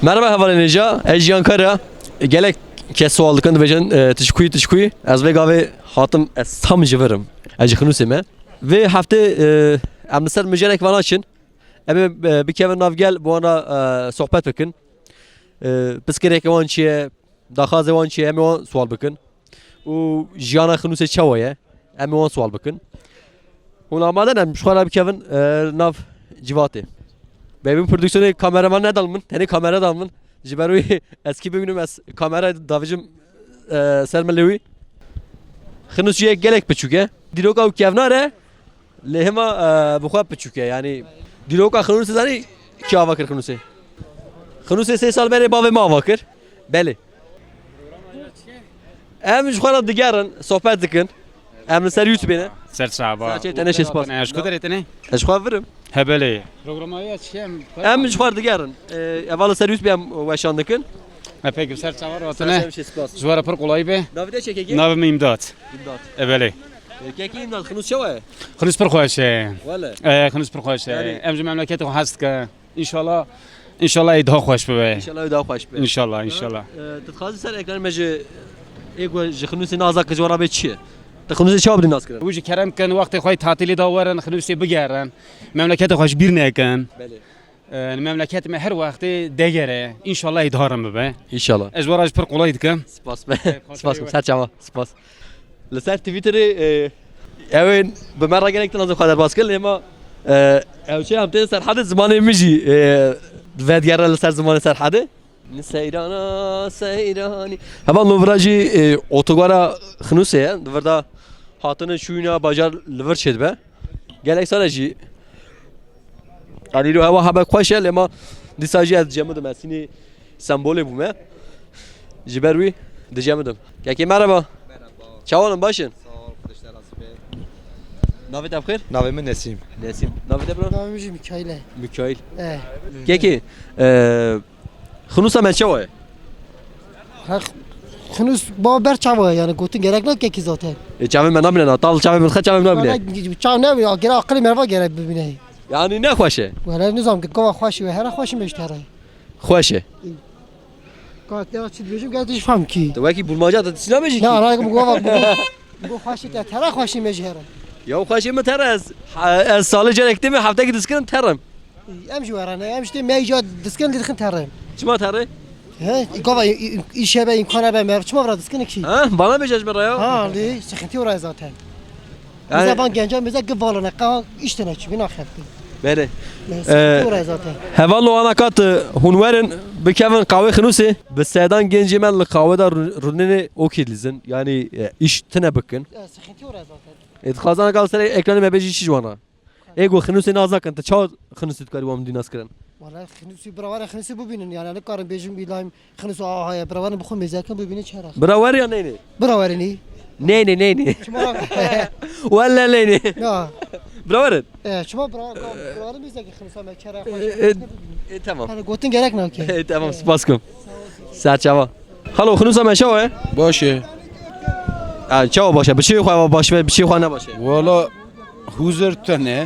Merhaba havalanıca, Ejyan Kara. Gelek kes sual dikand vejen tişkuyi. Az ve gave hatım tam civarım. Ejkhunu seme. Ve hafta amser mücerek vana için. Ama bir kevin navgel bu ana sohbet bakın. Piskerek vançiye, dahaze vançiye ama o sual bakın. O jana khunu se çavaya. Ama o sual bakın. Ona maden şu an bir kevin nav civati. Benim prodüksiyonu kameraman ne dalmın? Teni kamera dalmın. Jiberuy eski bir günüm kamera davicim sermelevi. Xınusçuya gelek piçuke. Diloka u kevnare. Lehema bukhab piçuke yani. Diloka xınus zani ki avakır xınuse. Xınuse 3 sal beri bavê ma avakır. Beli. Em ji xwe digerin sohbet dikin. Em ser YouTube'ne. Serçaba. Serçe tane şey spas. Eş kadar etene. Ez xwe virım. Hebele. Programaya çiğem. Em ji xwe digerin. Eval ser YouTube em weşan dikin. Peki serçaba Serçe otene. bir şey spas. Zwara per kolay be. Davide çekeki. Navim imdat. İmdat. Ebele. Keki imdat xınus çavaya. Xınus per xoşe. Valla. Xınus per xoşe. Yani- Em memleket hast ki İnşallah daha xoş be. İnşallah daha hoş be. İnşallah. Tadxazı ser ekran mece ego xınus nazak jwara be çi. Xınus çav brin naskır. Bu kerem kan vakti xoy tatili da waran xınus bigeran. Memleket xoş bir nekan. Beli. Memleket me her vakti degere. İnşallah idharam be. İnşallah. Ezwaraj per kolay dikem. Spas be. Spas ser çava. Spas. Leser Twitter'ı evin bimera gerekten az kadar baskıl ama evçe amte ser hadi zamanı miji ve diğer leser zamanı ser hadi. Seyrani. Hemen Lovracı otogara xnuse verda hatını şuyuna bacar liver çed be. Gelek sarıcı. Ali hava haba khoşel ama disajı az cemedim asini sembolü bu me. Jiberwi dicemedim. Kaki merhaba. Çavanım başın. Sağ ol arkadaşlar Asibe. Navet abkhir? Navimi Nesim. Nesim. Navet abro? Navimci Mikail'e. Mikail. Eh. Kaki. Xnusa melçavaya. Ha, Xınus baber çava yani gotun gerek yok ki zaten. Çavim ben namine. Tal çavim ben çavim namine. Çav ne ya gere akıllı merva gerek bibine. Yani ne khoşe? Valla nizam ki kova xoşi ve her xoşi meştere. Khoşe. Kava kera çid bejim gel diş fam ki. Tu vaki bulmaca da sinameci ki. Ne ara bu kova bu xoşi te tera xoşi meşhere. Ya khoşe mi teraz? Az salı gerekti mi hafta gidiskın terim. Emji varane emji meyja diskin didkin terim. Çima teri? He kova işe be imkana be mer çma vra diskin ki. Ha bana mı cezme ya? Ha li sıkıntı oraya zaten. Yani- Bize ben gencem bize gıvalına kava iştene çünkü nakhetti. Beri. Sıkıntı oraya zaten. Hevallo ana kat hunverin bikevin kahve xnusi. Besedan gencimen li kahve da runini okidlizin. Yani iş tine bakın. Sıkıntı oraya zaten. Khazana kal sere ekranı mebeci şiş wana. Ego xnusi nazakın ta çav xnusi tkari wam dinas kırın. Vallahi xınısı bravar xınısı bu binin yani ne karın bejim bilayım xınısı aha ya bravar bu khum mezakan bu binin çara. Bra var ya neyni? Bravarini. Neyni. Çuma Valla neyni. ya. Bra var. Çuma bravar mezakan xınısı me çara. Tamam. Hani gotun gerek ne ki? Tamam spaskum. Saat çava. Halo xnusa me şava. باشه Çava başa bir şey xwa baş ve bir şey xwa ne başa. والا حضور تنه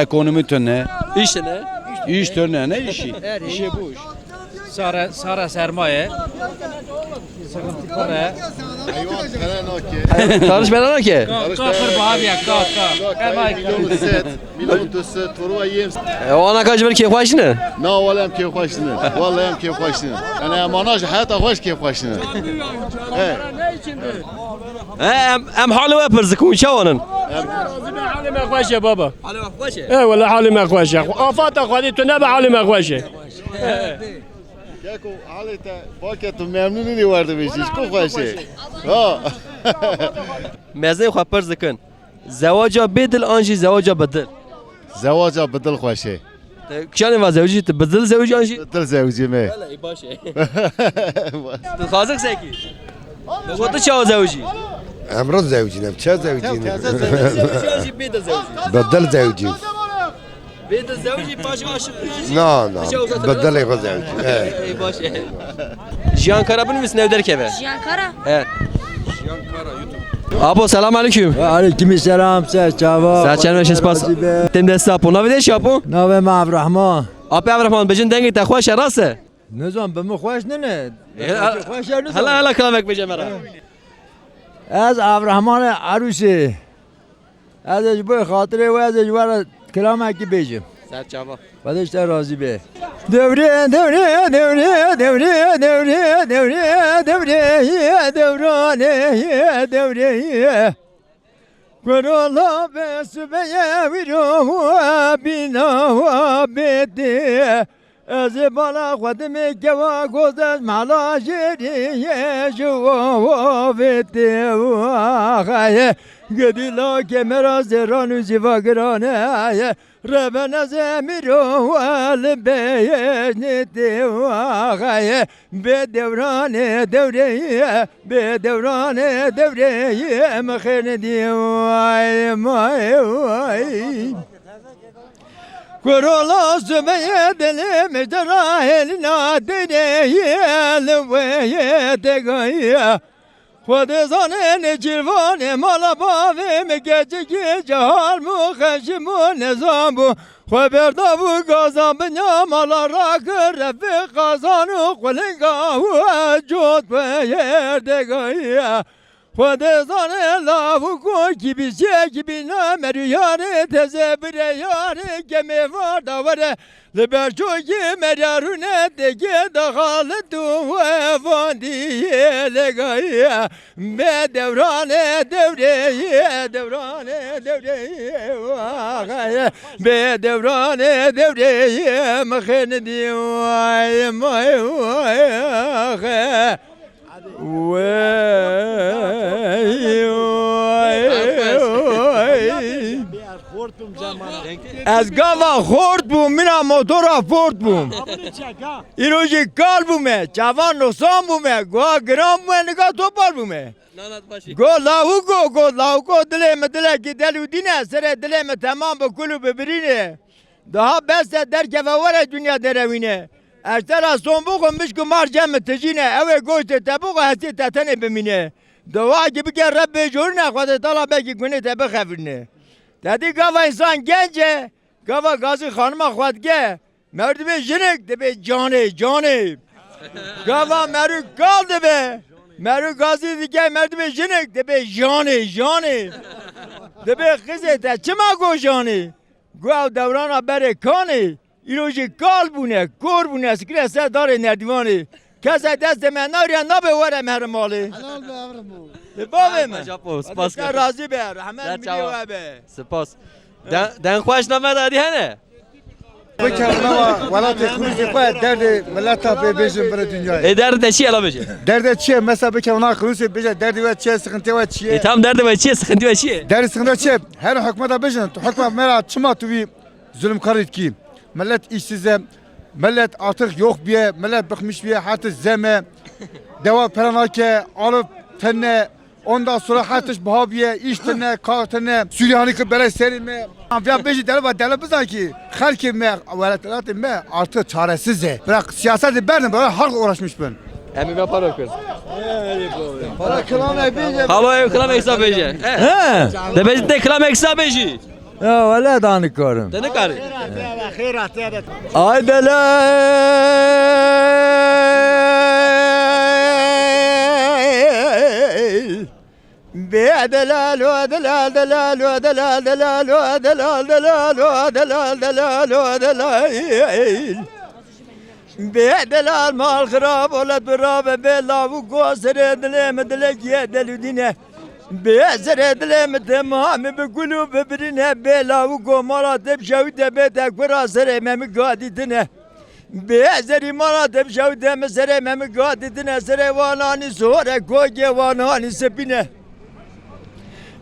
ekonomi tane İşte ne? iş tane ne işi işe bu iş Sara sermaye. Sıkıntı para. Tanış ben ki. Kafir babi ya kaf. Ermay. ميلون دوست تروى يم O ana kaç bir ki xwaşını. نا ولا ام كيف خوشنا والله ام كيف خوشنا انا ماناش حياتي خوش كيف خوشنا Em halı ve pırzıkun çavanın. حالي ما خوشه بابا Halı ve xwaşe. ايه والله حالي ما خوشه افات اخواتي تنبع حالي ما خوشه ياكو حالته باكت ممنون اللي ورد بيش كو خوشي ها Meze xwa pırzıkın. Zevaca bedel anji zevaca bedel. زواجه بدل خوشي Kişanı var zevci bedel zevci anji. بدل زوجي ما Valla iyi başı. Tu khazık seki. Gotu çav zevci. امروز زوجينا بچه زوجينا Zevci anji bedel zevci. بدل زوجي Bedel zevci başı aşık. لا لا بدل يغو زوجي ايه İyi başı. Jiyan Karabın mısın evder keve? Jiyankara. Evet. Abo selam aleyküm. Aleykümselam, se çava. Saçlar meşes pas. Tem de sapo. Nave de şapo? Nave Avrahman. Abi Avrahman bejin dengi te خوش راسه نظام به خوش نه خوش هلا هلا كلامك بجي مرا از عبدالرحمن عروسی ازش به خاطر و ازش ور کلامه کی بیجم سات چاوا بعدش تا راضی به دوره دوره دوره دوره دوره دوره دوره دورانه دوره کرولا بس بیا ویرو بینا و بیتی از بالا خودم کوا گذشت مالا شیریه شو و بیتی و آخایه گدیلا که مرا زرانو زیواگرانه ربنا زمیرو وال بیشنیتی و آخایه به دورانه دوره به دورانه دوره مخیردی وای مای وای کرولا سبیه دلم جراحل نادره لویه دگایه خود زانه جلوان مالا باوه مگه که جهال مو خشم و نظام بو خبردا بو گازان بنیا مالا را رفی قازان و قلنگا و جود بیر دگایه خود زانه لاو کو کی بیشه کی بینا مریاره تزه بره یاره کمی واردا وره لبرچوی مریارونه دیگه دخالت و فاندیه لگایه به دورانه دوره دورانه دوره واقعه به دورانه دوره مخندی وای مای وای از گاوا خورد بوم میرا موتورا فورد بوم ایروژی کال بومه جوان نسان بومه گوا گرام بومه نگاه تو بار بومه گو لاو گو دله کی دلو دینه سره دله تمام به کلو ببرینه daha beste derke ve var dünya derevine. Ertera son bugün mişku marcem tecine eve goşte tebu hasi tetene bimine. Dua gibi ki Rabbi jorna khode tala belki güne tebe xevirne. Dedi gava insan gence gava gazi hanıma xwadge merdime jinek debe cane gava meru kaldı be. Meru gazi dike merdime jinek debe cane debe kızı te çima go jane. Guav devrana bere kani İroji kal bune, kor bune, sikre ser dare nerdivani. Kese dest me nariya nabe vere mermali. Helal be avrum bu. Lebave me. Japo, spas. Sen razı be, rahmet biliyor be. Spas. Den خوش نمد ادی هنه. بکنم ولات خروجی خواهد درد ملت به بیشتر بر دنیای. درد چی الا بجه؟ درد چیه مثلا بکنم خروجی بیشتر درد و چیه سخنتی و چیه؟ tam derdi ve çiğ sıkıntı ve çiğ. درد سخنتی چیه؟ هر حکومت بیشتر تو حکومت مرا چما توی zulüm karıt ki millet işsize millet artık yok biye millet bıkmış biye hatta zeme deva peranake alıp tenne ondan sonra hatta bahabiye iş tenne kağıt tenne Süryani ki bere serime ya beji deli bize ki halkı me veletler me artık çaresizce bırak siyaseti ben böyle halk uğraşmış ben. Emi ben para okuyorum. Para kılamaya beji. Halo ev kılam eksa beji. He. De beji de kılam eksa beji. Ya valla danıkarım. De ne karı? Aydele. Delal delal delal delal delal delal delal delal delal delal mal kharab olat berabe belavu gosere dilem dilek deludine Bezere dilem tamam be kulub birine belavu gomara deb şavde be takbira sere memi gadidine Bezeri mara deb şavde mesere memi gadidine sere vanani sore goge vanani sepine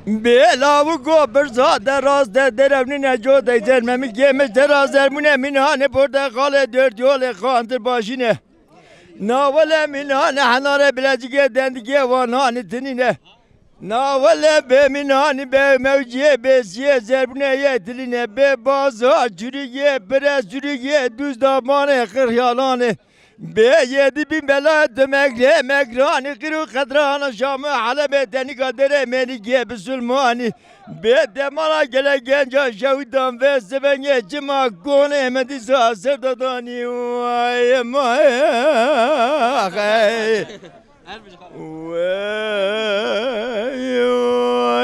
Belavu go berzade raz de derevnine jode cermemi geme terazer mune minane portakale dört yole kandır başine Navale minane hanare bilecike dendige vanani tinine Navale be minani be mevciye be siye zerbuneye diline be bazı cürüye bere cürüye düz damane kıryalane be yedi bin bela demekle mekrani kırı kadrana şamı halebe deni kadere meni gibi sülmani به دمانا گله گنجا شودم و سبنگه جما گونه مدی ساسر دادانی وای مای آخی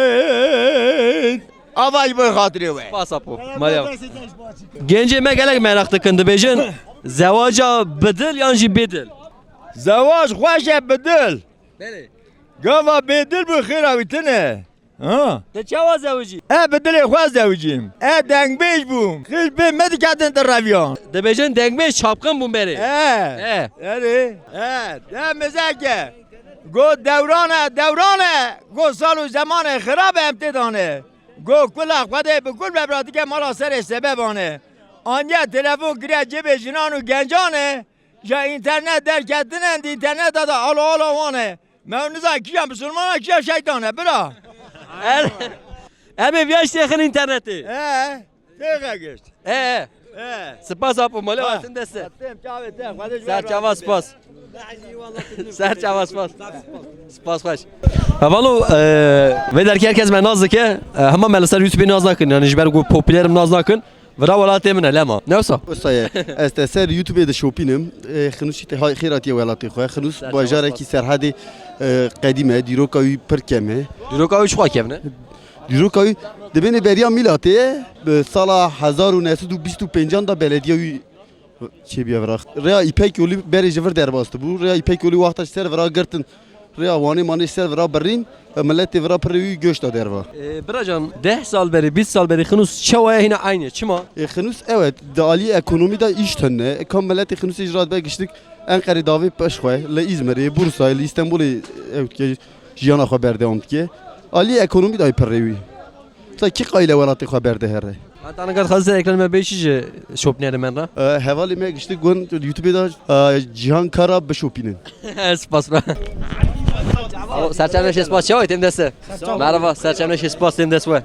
وای آواز بر خاطری وای Spas apo. Malya. Gence me gelek merak tıkın dibêjin. Zevaca bidil yan jî bêdil. زواج خوشه بدل Belê. گاوا بدل بخیر آویتنه ها Te çawa zevacî? بدل خواست زوجیم دنگ بیش بوم خیل به مدی کردن در رویان Dibêjin dengmê çapkın bûn berê. اره ده مزاکه گو دورانه گو سال و زمان خراب امتدانه گو کل خواده بکل ببراتی که مالا سر سببانه آنیا تلفون گریه جب جنان و گنجانه یا اینترنت در کردنند اینترنت دادا آلا وانه مونزا کیا مسلمان کیا شیطانه برا Em ev yaş yakın interneti. دیگه گشت Spas apo malya sen deste. Serçava spas. Serçava spas. Spas baş. Valo ve derki herkes ben nazlı ki ama melesler YouTube'u naz nakın yani jiber go popülerim naz nakın. Vra wala temine lema. Ne olsa? Ustaye, este ser YouTube'da şopinim. Xnusi te xirati welati xo. Xnus bajara ki serhadi qedime dirokawi perkeme. Duruka üç xwa kevne. Dirokawi dibine beriya milate sala 1925 da belediyevi çebiye vrak. Rea İpek yolu beri jver derbastı bu. Rea İpek yolu vaqta ser vra girtin. Rea vani mani ser vra berin. Milleti vra previ göçta derva. Biracan 10 sal beri 20 sal beri xnus çawaya yine aynı. Çima? Xnus evet dali ekonomide iş tönne. Kam milleti xnus icraat be geçtik. Ankara davi peşxwe. Le İzmir'e, Bursa, le İstanbul'e evet ki jiyana xaber devam ki. Ali ekonomi da previ. Ta ki qayle welati xaber de herre. Hatta ne kadar hazır ekranıma 5 şop nere men ra. Hevali me geçtik gon YouTube'da Cihan Kara beşopinin. Spas bra. Serçemleş spas çavay tem deste. Merhaba serçemleş spas tem deste.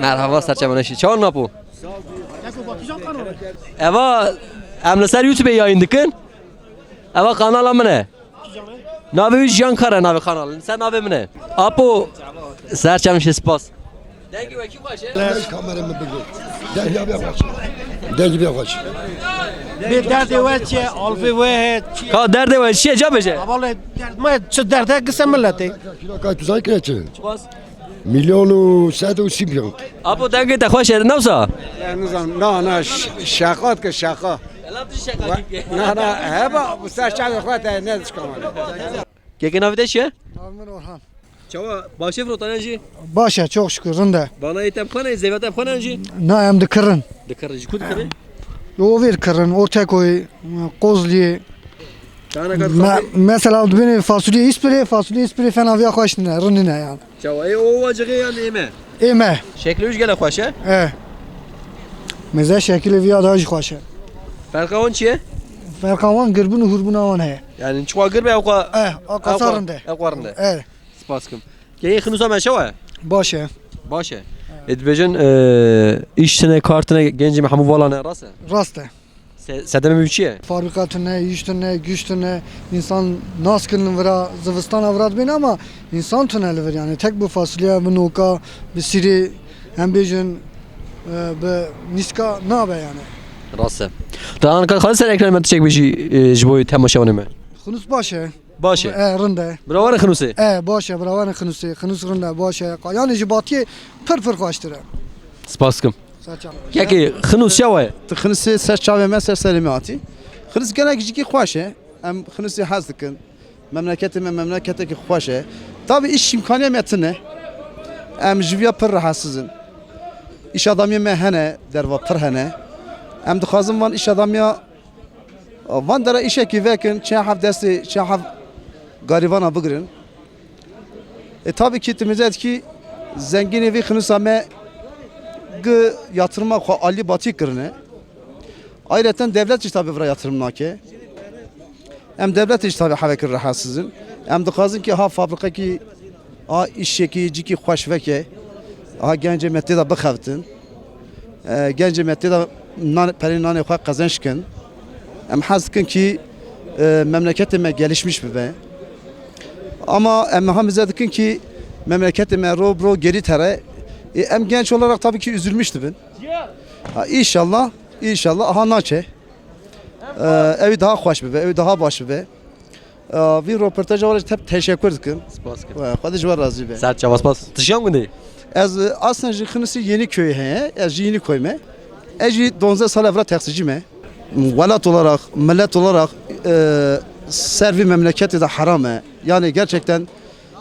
Merhaba serçemleş. Çavan napu. Eva emleser YouTube'e yayın dikın. Eva kanala mı ne? Navi Cihan Kara navi kanalın. Sen navi mi ne? Apo serçemleş spas. Dengi ve kim başı? Kameramı biliyor. Dengi bir baş. Dengi bir baş. Bir derdi var ki alfi ve Ka derde ve şey cabece. vallahi ma şu derde kısa milleti. Kilo tuzak kaçı. Milyonu 130 milyon. Apo dengi te hoş edin nasıl? نه شاقات که شاقا نه نه هبا بساش چند خواهد ندش کامله Kekin navi de şey? Amin Orhan. Çava başı frotanajı. Başa çok şükür rında. Bana item khane zevat em khanajı. Na hem de kırın. Dikarıcı kud kare. O ver kırın orta koy kozli. Tana kad Mesela beni fasulye ispire fena bir hoşnine rınına yani. Çava o vacığı yani eme. Eme. Şekli üç gele hoş he. Meze şekli bir adaj hoş. Farkavon çiye? Ferkavan gırbın hurbun avan he. Yani çuva gırbe oka. Akasarında. Akvarında. Spaskım. Geyi khnusa men şava. Başa. Başa. Edbejin iştine kartına genci Mahmud Valane rasa. Rasta. Sedeme mülçiye. Fabrikatına, iştine, güçtüne, insan naskın vira, zıvıstan avrat bin ama insan tüneli ver yani. Tek bu fasulye, bu nuka, bir siri, hem bejin, bir niska ne haber yani. Rasa. Daha kad khalis ekran men çek beji jboy temaşavanı mı? Xunus başa. Başa. Rında. Bravo khnusi. Başa, bravo xunus. Xunus rında başa. Yani jibatiye pır koştura. Spaskım. Saçam. Yeki khnus şava. Xnusi ser çave me ser selimati. Xnus gene giciki xoşe. Em xnusi hazdikin. Memlekete ki xoşe. Tabi iş imkanı metine. Em jiviya pır rahatsızın. İş adamı me hene derva pır hene. Em dixwazim van iş adamı van dere işe ki vekin çahav desti çahav garivana bigrin. Tabi ki timizet ki zengin evi xnusa me gı yatırma xo ali batik kirine. Ayrıca devlet iş tabi vura yatırım nake. Em devlet iş tabi havekir rahatsızın. Em dixwazim ki ha fabrika ki ha işe ki ciki xoş veke. Ha gence mette da bixevtin. Gence mette da perin nane xo kazançkin. Em hazkin ki memleketime gelişmiş bir be. Ama em hamize dikin ki memleketime robro geri tere. Em genç olarak tabii ki üzülmüştü ben. İnşallah aha naçe. Evi daha hoş be, evi daha baş be. Bir röportaj var hep teşekkür ederim. Spas kı. Hadi var razı be. Sert çava spas. Tışyan mı değil? Ez aslında jıkınısı yeni köy he, ez yeni köy me. Eci 19 sal evra taksici me. Velat olarak, millet olarak servi memleketi de haram he. Yani gerçekten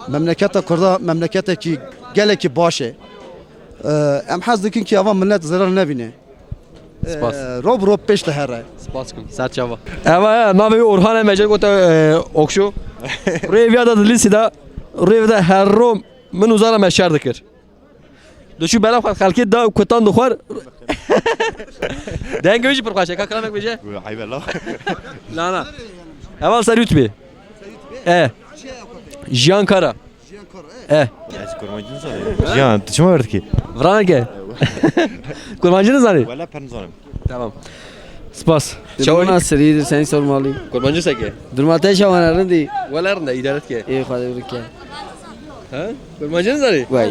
memlekette kurda memlekette ki gele ki başı. Em hazdikin ki avan millet zarar ne bine. Spas. Rob peş de her. Spas kı. Sert çava. Evet, navi Orhan Emecek ota okşu. Revya da lisi da revda her rom من وزارة ما شار ذكر دو شو بلا خالكي دا كتان دخوار ده انجا بيجي برقاشة كلامك بيجي عيب الله لا لا اول سريوت بي جيان كارا جان انت شو ورد كي فرانك kurmancı ne zani ولا بنزانم tamam spas Şavana seridir seni sormalı. kurmancı seke Durmata şavana değil. ولا idaret ke İyi hadi bırak. ha kurmancı ne zani Vay.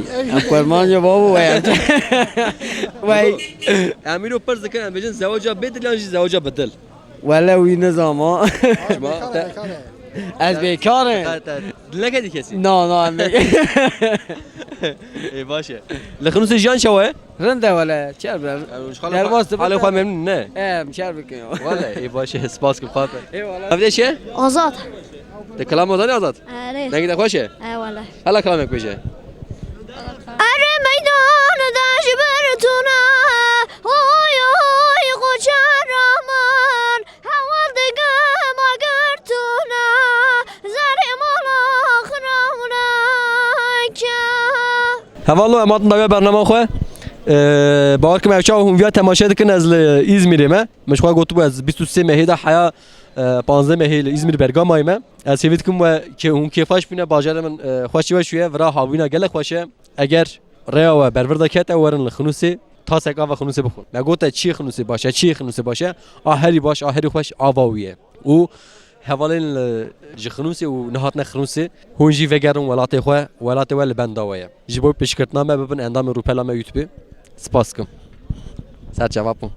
Kurmancı baba vay. Vay. امير اوپر ذکر ام بجن زواجا بدل یا زواجا بدل Valla uy zaman. شما Az bekarım. لنكدي كسي No em bekar. اي باشه لخنوس جان شوه Rende valla. Çer ber. Dervaz حاله خو ممنون نه Çer bekar. والله اي باشه سپاس كم خاطر Eyvallah. هفته چه آزاد ده كلام وداني آزاد آره نگید خوشه والله هلا كلامك بيجي اره میدان دشبرتونه اوی اوی قچرمان حوال دیگه مگرتونه زری مال آخرونه که والله اماتن داوی برنامه خو باور کنم اچا هم ویا تماشا دکن از ازمیره ما مش خو گوتو از 23 مهی ده حیا 15 مهی ازمیر برگامای ما از سویت کم و که اون کیفاش بینه باجر من خوشی و شویه ورا هاوینا گله خوشه اگر ریا و بروردا کت اورن الخنوسی تا سکا و خنوسی بخون نگوته چی خنوسی باشه چی خنوسی باشه آهری باش آهری خوش آواویه و حوالين جخنوسي ونهاتنا خنوسي هون جي فيجرون ولاتي خو ولاتي ول بنداويه جيبو بيشكرتنا ما ببن اندام روبلا ما يوتيوب سپاسكم سر جوابم